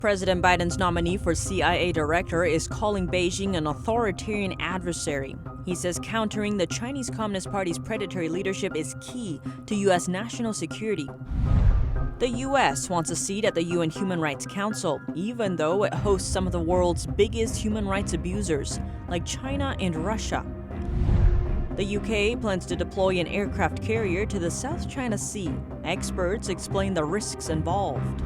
President Biden's nominee for CIA director is calling Beijing an authoritarian adversary. He says countering the Chinese Communist Party's predatory leadership is key to U.S. national security. The U.S. wants a seat at the UN Human Rights Council, even though it hosts some of the world's biggest human rights abusers, like China and Russia. The U.K. plans to deploy an aircraft carrier to the South China Sea. Experts explain the risks involved.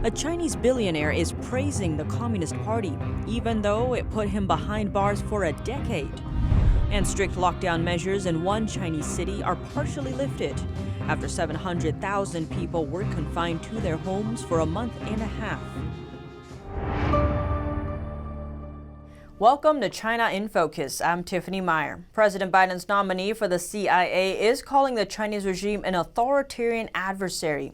A Chinese billionaire is praising the Communist Party, even though it put him behind bars for a decade. And strict lockdown measures in one Chinese city are partially lifted after 700,000 people were confined to their homes for a month and a half. Welcome to China in Focus. I'm Tiffany Meyer. President Biden's nominee for the CIA is calling the Chinese regime an authoritarian adversary.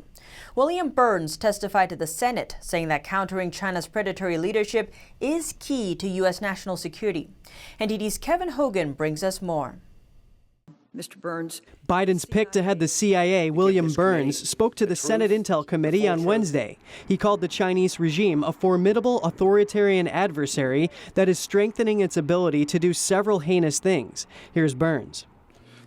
William Burns testified to the Senate, saying that countering China's predatory leadership is key to U.S. national security. NTD's Kevin Hogan brings us more. Mr. Burns. Biden's pick to head the CIA, William Burns, spoke to the Senate Intel Committee on Wednesday. He called the Chinese regime a formidable authoritarian adversary that is strengthening its ability to do several heinous things. Here's Burns.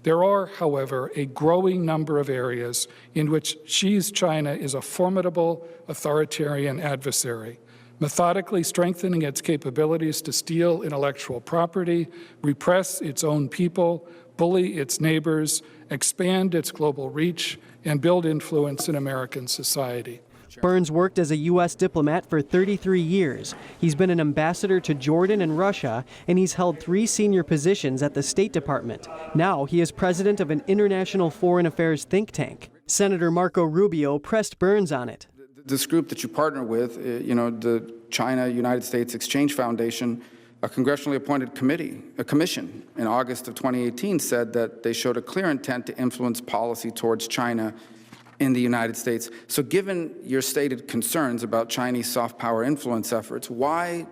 There are, however, a growing number of areas in which Xi's China is a formidable authoritarian adversary, methodically strengthening its capabilities to steal intellectual property, repress its own people, bully its neighbors, expand its global reach, and build influence in American society. Burns worked as a U.S. diplomat for 33 years. He's been an ambassador to Jordan and Russia, and he's held 3 senior positions at the State Department. Now he is president of an international foreign affairs think tank. Senator Marco Rubio pressed Burns on it. This group that you partner with, the China-United States Exchange Foundation, a congressionally appointed commission in August of 2018 said that they showed a clear intent to influence policy towards China in the United States. So given your stated concerns about Chinese soft power influence efforts, why,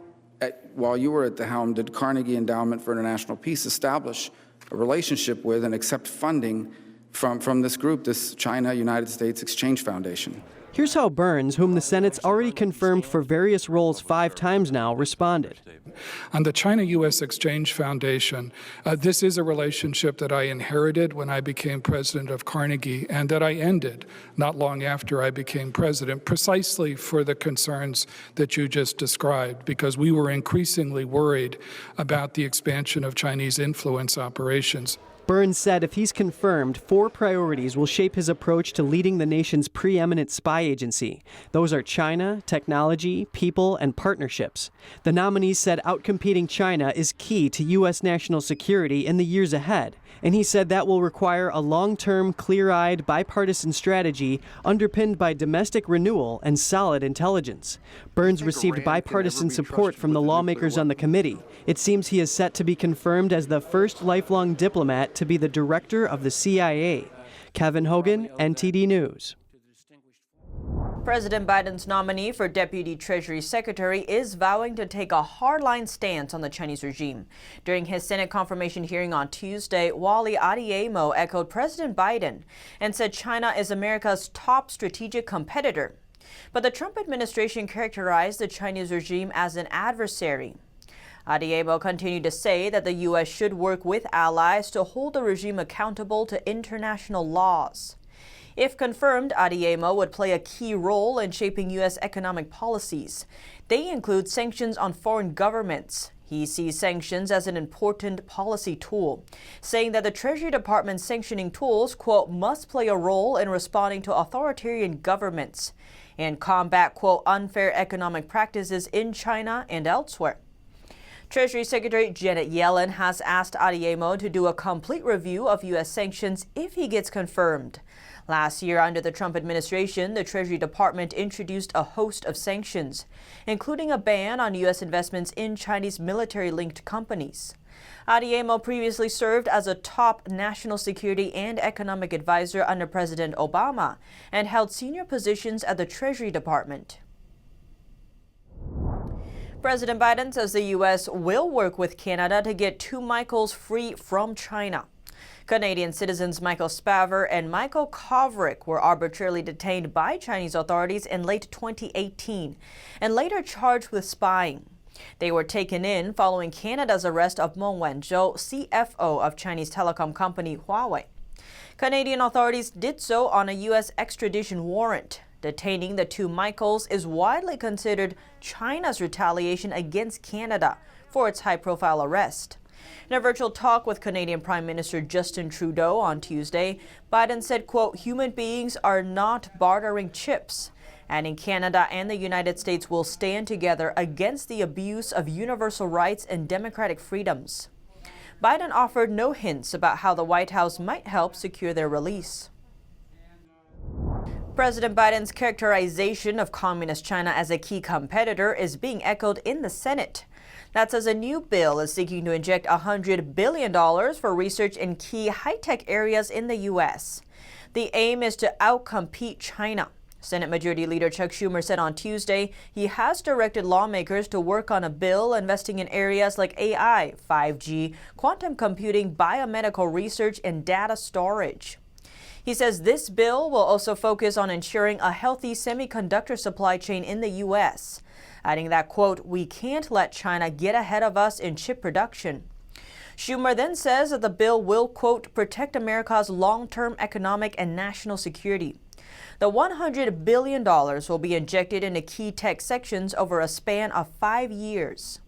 while you were at the helm, did Carnegie Endowment for International Peace establish a relationship with and accept funding from this group, this China-United States Exchange Foundation? Here's how Burns, whom the Senate's already confirmed for various roles 5 times now, responded. On the China-U.S. Exchange Foundation, this is a relationship that I inherited when I became president of Carnegie and that I ended not long after I became president, precisely for the concerns that you just described, because we were increasingly worried about the expansion of Chinese influence operations. Burns said if he's confirmed, 4 priorities will shape his approach to leading the nation's preeminent spy agency. Those are China, technology, people, and partnerships. The nominee said outcompeting China is key to U.S. national security in the years ahead, and he said that will require a long-term, clear-eyed, bipartisan strategy underpinned by domestic renewal and solid intelligence. Burns received bipartisan support from the lawmakers on the committee. It seems he is set to be confirmed as the first lifelong diplomat to be the director of the CIA. Kevin Hogan, NTD News. President Biden's nominee for Deputy Treasury Secretary is vowing to take a hardline stance on the Chinese regime. During his Senate confirmation hearing on Tuesday, Wally Adeyemo echoed President Biden and said China is America's top strategic competitor. But the Trump administration characterized the Chinese regime as an adversary. Adeyemo continued to say that the U.S. should work with allies to hold the regime accountable to international laws. If confirmed, Adeyemo would play a key role in shaping U.S. economic policies. They include sanctions on foreign governments. He sees sanctions as an important policy tool, saying that the Treasury Department's sanctioning tools, quote, must play a role in responding to authoritarian governments and combat, quote, unfair economic practices in China and elsewhere. Treasury Secretary Janet Yellen has asked Adeyemo to do a complete review of U.S. sanctions if he gets confirmed. Last year, under the Trump administration, the Treasury Department introduced a host of sanctions, including a ban on U.S. investments in Chinese military-linked companies. Adeyemo previously served as a top national security and economic advisor under President Obama and held senior positions at the Treasury Department. President Biden says the U.S. will work with Canada to get 2 Michaels free from China. Canadian citizens Michael Spavor and Michael Kovrig were arbitrarily detained by Chinese authorities in late 2018 and later charged with spying. They were taken in following Canada's arrest of Meng Wanzhou, CFO of Chinese telecom company Huawei. Canadian authorities did so on a U.S. extradition warrant. Detaining the two Michaels is widely considered China's retaliation against Canada for its high-profile arrest. In a virtual talk with Canadian Prime Minister Justin Trudeau on Tuesday, Biden said, quote, "Human beings are not bartering chips," adding Canada and the United States will stand together against the abuse of universal rights and democratic freedoms. Biden offered no hints about how the White House might help secure their release. President Biden's characterization of Communist China as a key competitor is being echoed in the Senate. That's as a new bill is seeking to inject $100 billion for research in key high-tech areas in the U.S. The aim is to outcompete China. Senate Majority Leader Chuck Schumer said on Tuesday he has directed lawmakers to work on a bill investing in areas like AI, 5G, quantum computing, biomedical research, and data storage. He says this bill will also focus on ensuring a healthy semiconductor supply chain in the U.S., adding that, quote, "We can't let China get ahead of us in chip production." Schumer then says that the bill will, quote, "protect America's long-term economic and national security." The $100 billion will be injected into key tech sections over a span of 5 years.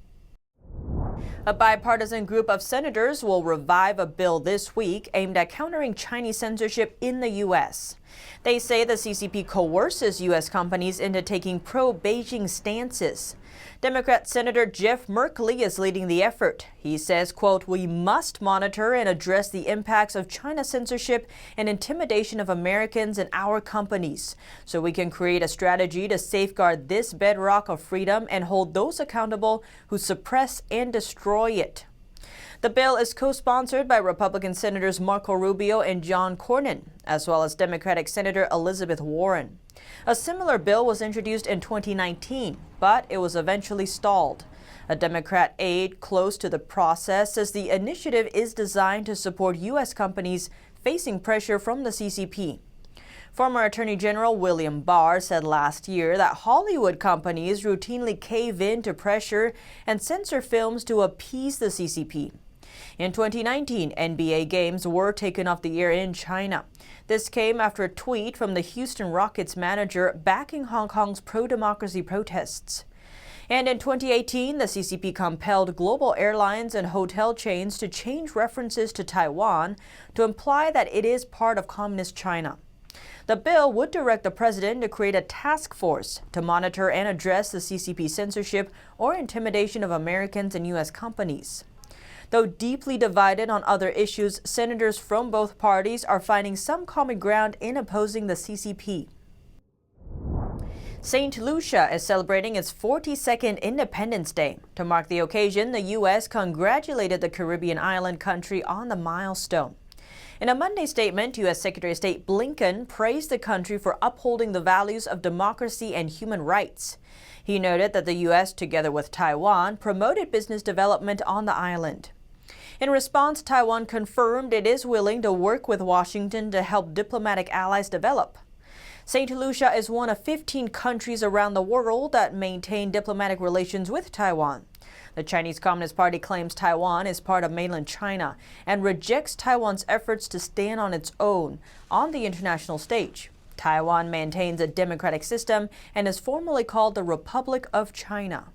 A bipartisan group of senators will revive a bill this week aimed at countering Chinese censorship in the U.S. They say the CCP coerces U.S. companies into taking pro-Beijing stances. Democrat Senator Jeff Merkley is leading the effort. He says, quote, "We must monitor and address the impacts of China's censorship and intimidation of Americans and our companies, so we can create a strategy to safeguard this bedrock of freedom and hold those accountable who suppress and destroy it." The bill is co-sponsored by Republican Senators Marco Rubio and John Cornyn, as well as Democratic Senator Elizabeth Warren. A similar bill was introduced in 2019, but it was eventually stalled. A Democrat aide close to the process says the initiative is designed to support U.S. companies facing pressure from the CCP. Former Attorney General William Barr said last year that Hollywood companies routinely cave in to pressure and censor films to appease the CCP. In 2019, NBA games were taken off the air in China. This came after a tweet from the Houston Rockets manager backing Hong Kong's pro-democracy protests. And in 2018, the CCP compelled global airlines and hotel chains to change references to Taiwan to imply that it is part of Communist China. The bill would direct the president to create a task force to monitor and address the CCP censorship or intimidation of Americans and U.S. companies. Though deeply divided on other issues, senators from both parties are finding some common ground in opposing the CCP. St. Lucia is celebrating its 42nd Independence Day. To mark the occasion, the U.S. congratulated the Caribbean island country on the milestone. In a Monday statement, U.S. Secretary of State Blinken praised the country for upholding the values of democracy and human rights. He noted that the U.S., together with Taiwan, promoted business development on the island. In response, Taiwan confirmed it is willing to work with Washington to help diplomatic allies develop. St. Lucia is one of 15 countries around the world that maintain diplomatic relations with Taiwan. The Chinese Communist Party claims Taiwan is part of mainland China and rejects Taiwan's efforts to stand on its own on the international stage. Taiwan maintains a democratic system and is formally called the Republic of China.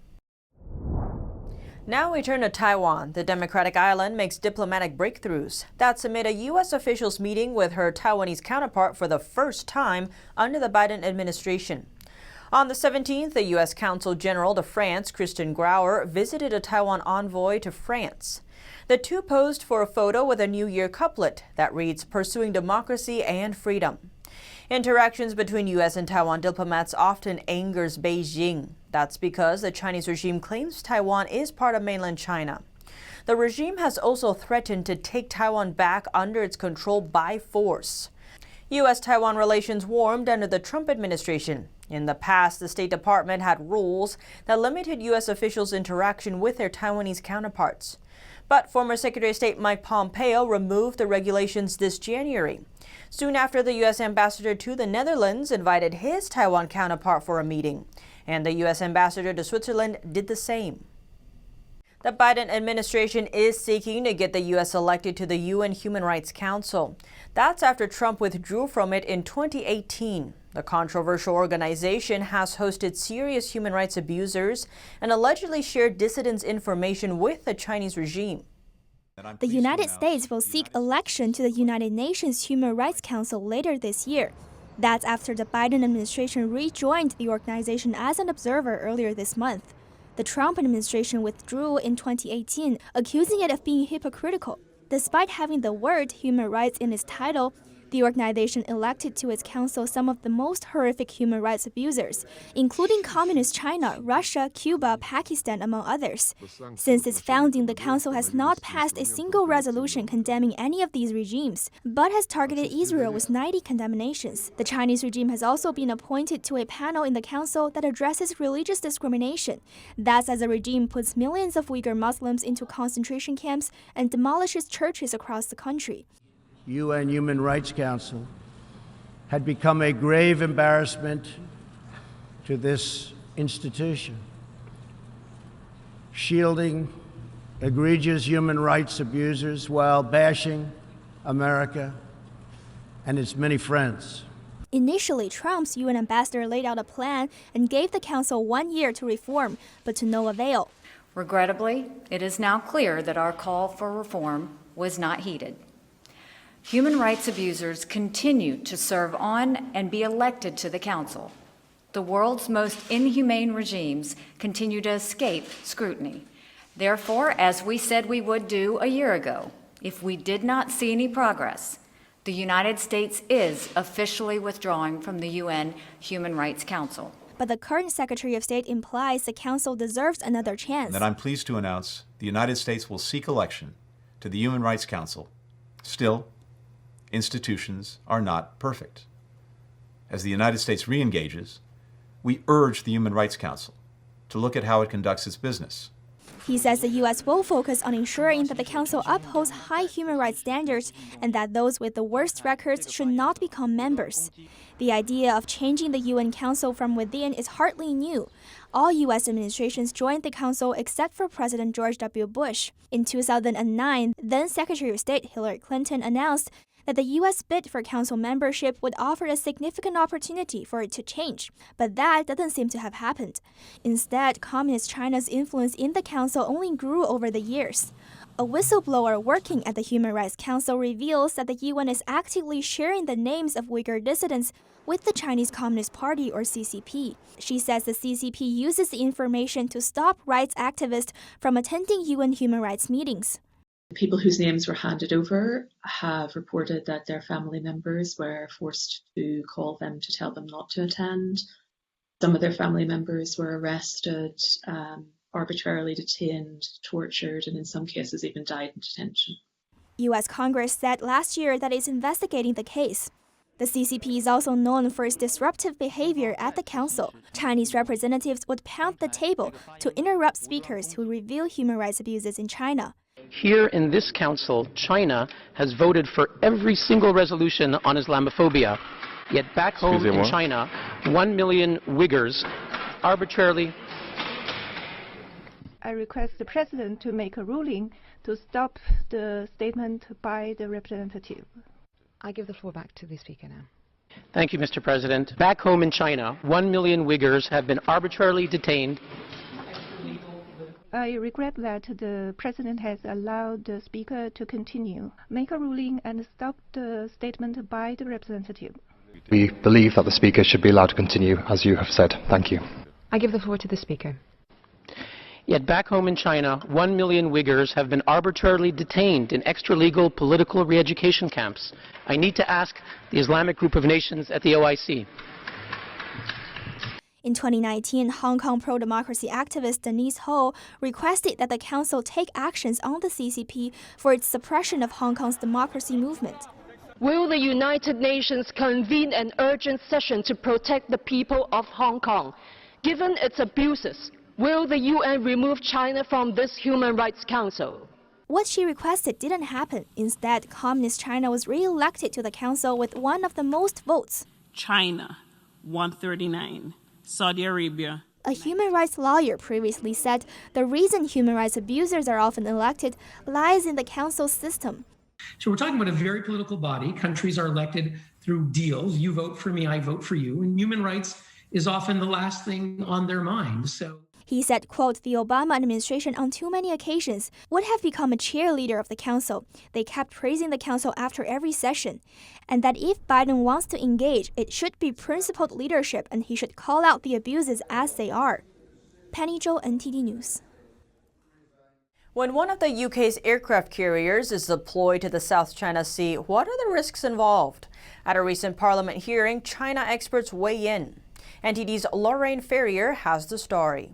Now we turn to Taiwan. The democratic island makes diplomatic breakthroughs. That's amid a U.S. officials meeting with her Taiwanese counterpart for the first time under the Biden administration. On the 17th, the U.S. Consul General to France, Christian Grauer, visited a Taiwan envoy to France. The two posed for a photo with a New Year couplet that reads, "Pursuing democracy and freedom." Interactions between U.S. and Taiwan diplomats often angers Beijing. That's because the Chinese regime claims Taiwan is part of mainland China. The regime has also threatened to take Taiwan back under its control by force. U.S.-Taiwan relations warmed under the Trump administration. In the past, the State Department had rules that limited U.S. officials' interaction with their Taiwanese counterparts. But former Secretary of State Mike Pompeo removed the regulations this January. Soon after, the U.S. ambassador to the Netherlands invited his Taiwan counterpart for a meeting, and the U.S. ambassador to Switzerland did the same. The Biden administration is seeking to get the U.S. elected to the UN Human Rights Council. That's after Trump withdrew from it in 2018. The controversial organization has hosted serious human rights abusers and allegedly shared dissidents' information with the Chinese regime. The United States will seek election to the United Nations Human Rights Council later this year. That's after the Biden administration rejoined the organization as an observer earlier this month. The Trump administration withdrew in 2018, accusing it of being hypocritical. Despite having the word human rights in its title, the organization elected to its council some of the most horrific human rights abusers, including Communist China, Russia, Cuba, Pakistan, among others. Since its founding, the council has not passed a single resolution condemning any of these regimes, but has targeted Israel with 90 condemnations. The Chinese regime has also been appointed to a panel in the council that addresses religious discrimination. That's as the regime puts millions of Uyghur Muslims into concentration camps and demolishes churches across the country. UN Human Rights Council had become a grave embarrassment to this institution, shielding egregious human rights abusers while bashing America and its many friends. Initially, Trump's UN ambassador laid out a plan and gave the council 1 year to reform, but to no avail. Regrettably, it is now clear that our call for reform was not heeded. Human rights abusers continue to serve on and be elected to the council. The world's most inhumane regimes continue to escape scrutiny. Therefore, as we said we would do a year ago, if we did not see any progress, the United States is officially withdrawing from the UN Human Rights Council. But the current Secretary of State implies the council deserves another chance. And I'm pleased to announce the United States will seek election to the Human Rights Council. Still, institutions are not perfect. As the United States re-engages, we urge the Human Rights Council to look at how it conducts its business. He says the U.S. will focus on ensuring that the council upholds high human rights standards and that those with the worst records should not become members. The idea of changing the UN Council from within is hardly new. All U.S. administrations joined the council except for President George W. Bush. In 2009, then Secretary of State Hillary Clinton announced that the U.S. bid for council membership would offer a significant opportunity for it to change, but that doesn't seem to have happened. Instead, Communist China's influence in the council only grew over the years. A whistleblower working at the Human Rights Council reveals that the UN is actively sharing the names of Uyghur dissidents with the Chinese Communist Party, or CCP. She says the CCP uses the information to stop rights activists from attending UN human rights meetings. People whose names were handed over have reported that their family members were forced to call them to tell them not to attend. Some of their family members were arrested, arbitrarily detained, tortured, and in some cases even died in detention. U.S. Congress said last year that it's investigating the case. The CCP is also known for its disruptive behavior at the council. Chinese representatives would pound the table to interrupt speakers who reveal human rights abuses in China. Here in this council, China has voted for every single resolution on Islamophobia. Yet back home in China, 1 million Uyghurs arbitrarily... I request the President to make a ruling to stop the statement by the representative. I give the floor back to the Speaker now. Thank you, Mr. President. Back home in China, 1 million Uyghurs have been arbitrarily detained. I regret that the President has allowed the Speaker to continue. Make a ruling and stop the statement by the representative. We believe that the Speaker should be allowed to continue, as you have said. Thank you. I give the floor to the Speaker. Yet back home in China, 1 million Uyghurs have been arbitrarily detained in extra-legal political re-education camps. I need to ask the Islamic Group of Nations at the OIC. In 2019, Hong Kong pro-democracy activist Denise Ho requested that the council take actions on the CCP for its suppression of Hong Kong's democracy movement. Will the United Nations convene an urgent session to protect the people of Hong Kong? Given its abuses, will the UN remove China from this Human Rights Council? What she requested didn't happen. Instead, Communist China was re-elected to the council with one of the most votes. China, 139. Saudi Arabia. A human rights lawyer previously said the reason human rights abusers are often elected lies in the council system. So we're talking about a very political body. Countries are elected through deals. You vote for me, I vote for you. And human rights is often the last thing on their mind. He said, quote, the Obama administration on too many occasions would have become a cheerleader of the council. They kept praising the council after every session. And that if Biden wants to engage, it should be principled leadership and he should call out the abuses as they are. Penny Zhou, NTD News. When one of the UK's aircraft carriers is deployed to the South China Sea, what are the risks involved? At a recent Parliament hearing, China experts weigh in. NTD's Lorraine Ferrier has the story.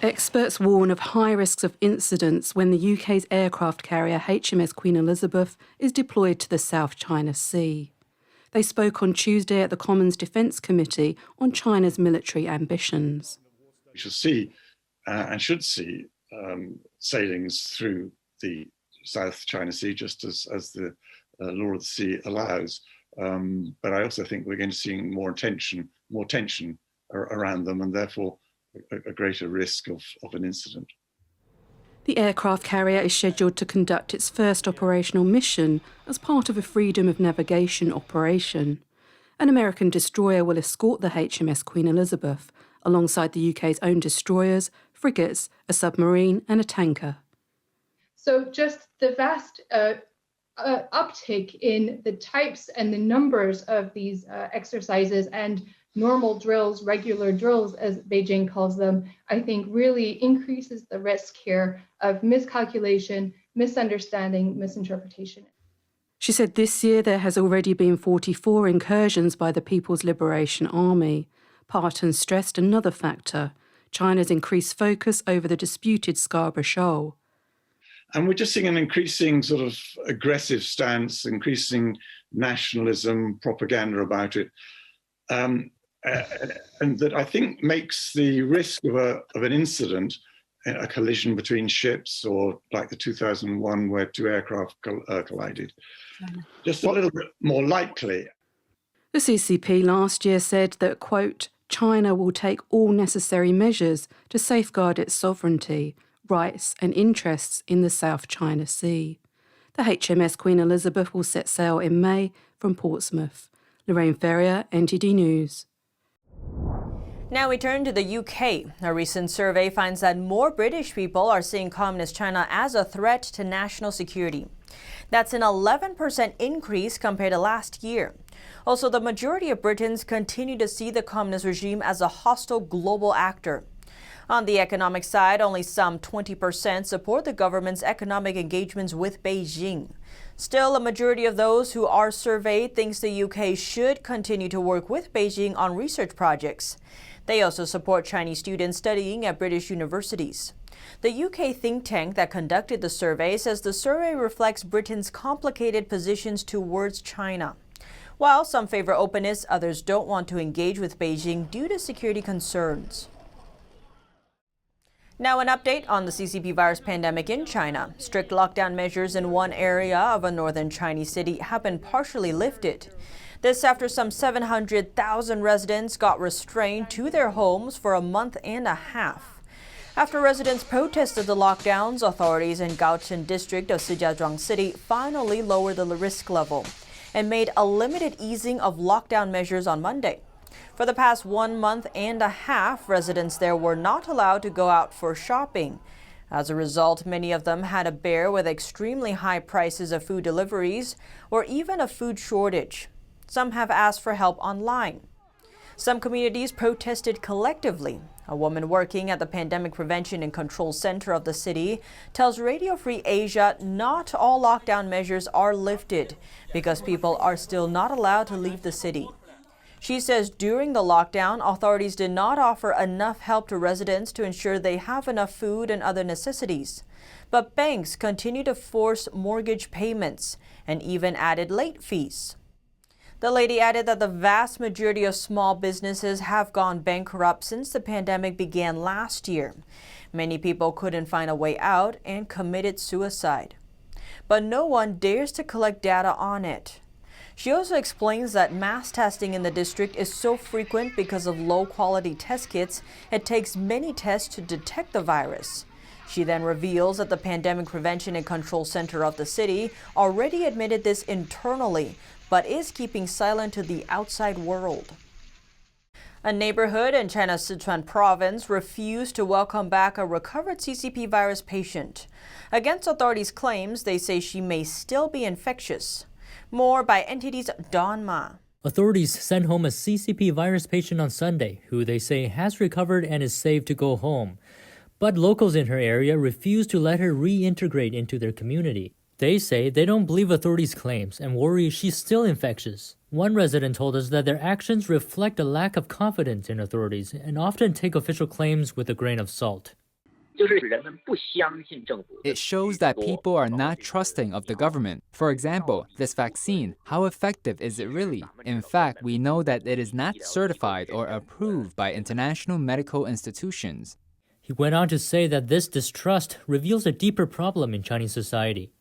Experts warn of high risks of incidents when the UK's aircraft carrier HMS Queen Elizabeth is deployed to the South China Sea. They spoke on Tuesday at the Commons Defence Committee on China's military ambitions. We shall see and should see sailings through the South China Sea, just as the law of the sea allows. But I also think we're going to see more tension around them, and therefore a greater risk of an incident. The aircraft carrier is scheduled to conduct its first operational mission as part of a freedom of navigation operation. An American destroyer will escort the HMS Queen Elizabeth alongside the UK's own destroyers, frigates, a submarine and a tanker. So just the vast uptick in the types and the numbers of these exercises and normal drills, regular drills, as Beijing calls them, I think really increases the risk here of miscalculation, misunderstanding, misinterpretation. She said this year there has already been 44 incursions by the People's Liberation Army. Parton stressed another factor, China's increased focus over the disputed Scarborough Shoal. And we're just seeing an increasing sort of aggressive stance, increasing nationalism, propaganda about it. And that I think makes the risk of an incident, a collision between ships, or like the 2001 where two aircraft collided, just a little bit more likely. The CCP last year said that, quote, China will take all necessary measures to safeguard its sovereignty, rights and interests in the South China Sea. The HMS Queen Elizabeth will set sail in May from Portsmouth. Lorraine Ferrier, NTD News. Now we turn to the UK. A recent survey finds that more British people are seeing Communist China as a threat to national security. That's an 11% increase compared to last year. Also, the majority of Britons continue to see the communist regime as a hostile global actor. On the economic side, only some 20% support the government's economic engagements with Beijing. Still, a majority of those who are surveyed thinks the UK should continue to work with Beijing on research projects. They also support Chinese students studying at British universities. The UK think tank that conducted the survey says the survey reflects Britain's complicated positions towards China. While some favor openness, others don't want to engage with Beijing due to security concerns. Now an update on the CCP virus pandemic in China. Strict lockdown measures in one area of a northern Chinese city have been partially lifted. This after some 700,000 residents got restrained to their homes for a month and a half. After residents protested the lockdowns, authorities in Gaochun district of Shijiazhuang City finally lowered the risk level and made a limited easing of lockdown measures on Monday. For the past 1 month and a half, residents there were not allowed to go out for shopping. As a result, many of them had to bear with extremely high prices of food deliveries or even a food shortage. Some have asked for help online. Some communities protested collectively. A woman working at the Pandemic Prevention and Control Center of the city tells Radio Free Asia not all lockdown measures are lifted because people are still not allowed to leave the city. She says during the lockdown, authorities did not offer enough help to residents to ensure they have enough food and other necessities. But banks continue to force mortgage payments and even added late fees. The lady added that the vast majority of small businesses have gone bankrupt since the pandemic began last year. Many people couldn't find a way out and committed suicide. But no one dares to collect data on it. She also explains that mass testing in the district is so frequent because of low-quality test kits, it takes many tests to detect the virus. She then reveals that the Pandemic Prevention and Control Center of the city already admitted this internally, but is keeping silent to the outside world. A neighborhood in China's Sichuan province refused to welcome back a recovered CCP virus patient. Against authorities' claims, they say she may still be infectious. More by NTD's Don Ma. Authorities sent home a CCP virus patient on Sunday, who they say has recovered and is safe to go home. But locals in her area refuse to let her reintegrate into their community. They say they don't believe authorities' claims and worry she's still infectious. One resident told us that their actions reflect a lack of confidence in authorities and often take official claims with a grain of salt. It shows that people are not trusting of the government. For example, this vaccine, how effective is it really? In fact, we know that it is not certified or approved by international medical institutions. He went on to say that this distrust reveals a deeper problem in Chinese society.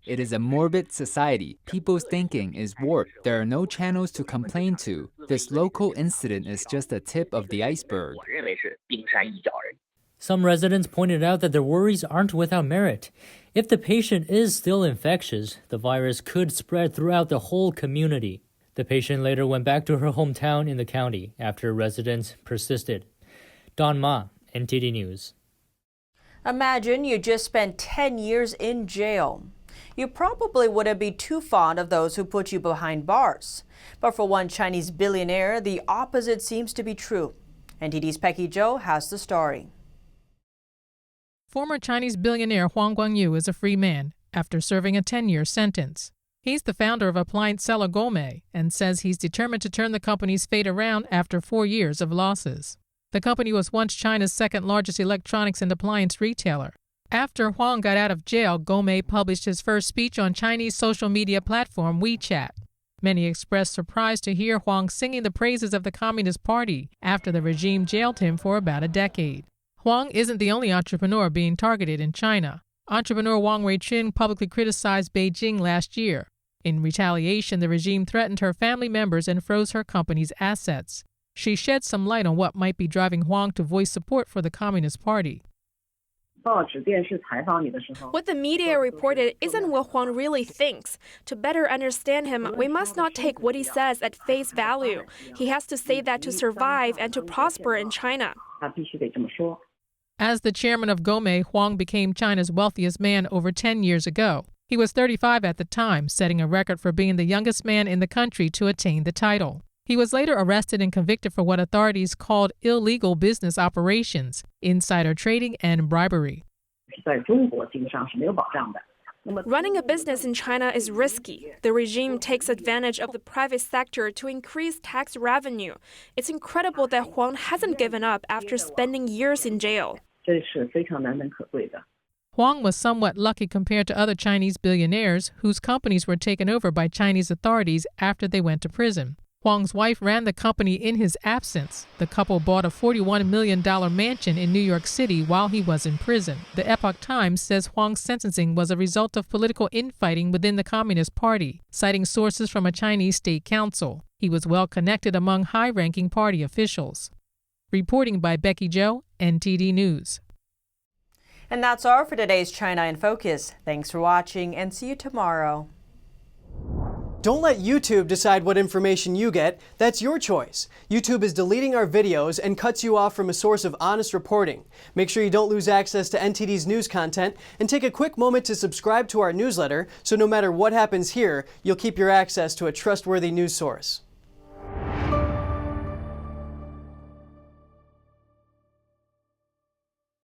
It is a morbid society. People's thinking is warped. There are no channels to complain to. This local incident is just the tip of the iceberg. Some residents pointed out that their worries aren't without merit. If the patient is still infectious, the virus could spread throughout the whole community. The patient later went back to her hometown in the county after residents persisted. Don Ma, NTD News. Imagine you just spent 10 years in jail. You probably wouldn't be too fond of those who put you behind bars. But for one Chinese billionaire, the opposite seems to be true. NTD's Pecky Zhou has the story. Former Chinese billionaire Huang Guangyu is a free man after serving a 10-year sentence. He's the founder of appliance seller Gome and says he's determined to turn the company's fate around after 4 years of losses. The company was once China's second-largest electronics and appliance retailer. After Huang got out of jail, Gome published his first speech on Chinese social media platform WeChat. Many expressed surprise to hear Huang singing the praises of the Communist Party after the regime jailed him for about a decade. Huang isn't the only entrepreneur being targeted in China. Entrepreneur Wang Weichun publicly criticized Beijing last year. In retaliation, the regime threatened her family members and froze her company's assets. She shed some light on what might be driving Huang to voice support for the Communist Party. What the media reported isn't what Huang really thinks. To better understand him, we must not take what he says at face value. He has to say that to survive and to prosper in China. As the chairman of Gome, Huang became China's wealthiest man over 10 years ago. He was 35 at the time, setting a record for being the youngest man in the country to attain the title. He was later arrested and convicted for what authorities called illegal business operations, insider trading, and bribery. Running a business in China is risky. The regime takes advantage of the private sector to increase tax revenue. It's incredible that Huang hasn't given up after spending years in jail. Huang was somewhat lucky compared to other Chinese billionaires whose companies were taken over by Chinese authorities after they went to prison. Huang's wife ran the company in his absence. The couple bought a $41 million mansion in New York City while he was in prison. The Epoch Times says Huang's sentencing was a result of political infighting within the Communist Party, citing sources from a Chinese state council. He was well connected among high-ranking party officials. Reporting by Becky Zhou, NTD News. And that's all for today's China in Focus. Thanks for watching and see you tomorrow. Don't let YouTube decide what information you get. That's your choice. YouTube is deleting our videos and cuts you off from a source of honest reporting. Make sure you don't lose access to NTD's news content and take a quick moment to subscribe to our newsletter so no matter what happens here, you'll keep your access to a trustworthy news source.